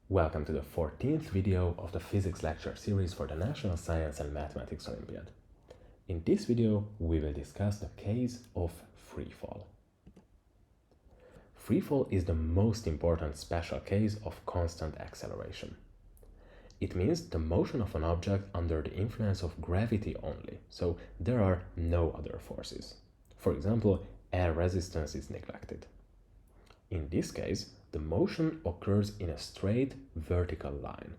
Welcome to the 14th video of the physics lecture series for the National Science and Mathematics Olympiad. In this video, we will discuss the case of freefall. Freefall is the most important special case of constant acceleration. It means the motion of an object under the influence of gravity only, so there are no other forces. For example, air resistance is neglected. In this case, the motion occurs in a straight vertical line,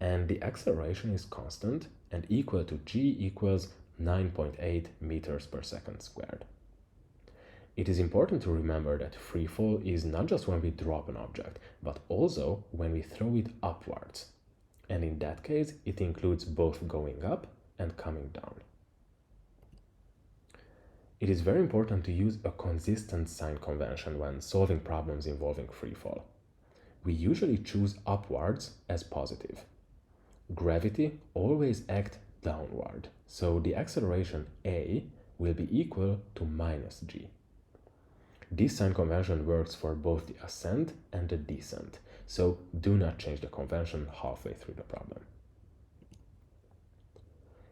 and the acceleration is constant and equal to g equals 9.8 meters per second squared. It is important to remember that free fall is not just when we drop an object, but also when we throw it upwards. And in that case, it includes both going up and coming down. It is very important to use a consistent sign convention when solving problems involving free fall. We usually choose upwards as positive. Gravity always acts downward, so the acceleration a will be equal to minus g. This sign convention works for both the ascent and the descent, so do not change the convention halfway through the problem.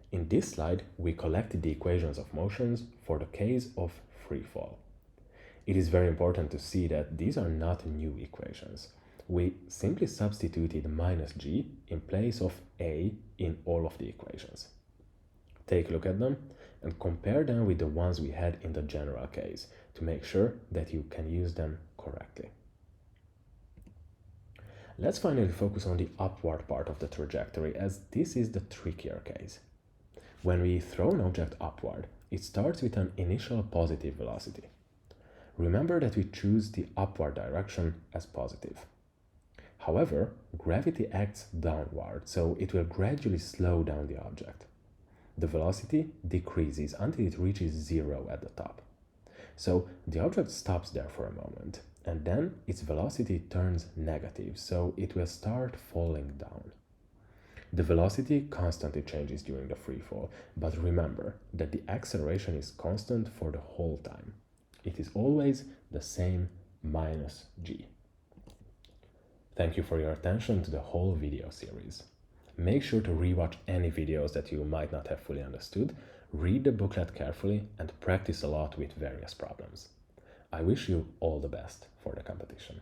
In this slide, we collected the equations of motions for the case of free fall. It is very important to see that these are not new equations. We simply substituted minus g in place of a in all of the equations. Take a look at them and compare them with the ones we had in the general case to make sure that you can use them correctly. Let's finally focus on the upward part of the trajectory, as this is the trickier case. When we throw an object upward, it starts with an initial positive velocity. Remember that we choose the upward direction as positive. However, gravity acts downward, so it will gradually slow down the object. The velocity decreases until it reaches zero at the top. So the object stops there for a moment, and then its velocity turns negative, so it will start falling down. The velocity constantly changes during the free fall, but remember that the acceleration is constant for the whole time. It is always the same minus g. Thank you for your attention to the whole video series. Make sure to rewatch any videos that you might not have fully understood, read the booklet carefully, and practice a lot with various problems. I wish you all the best for the competition.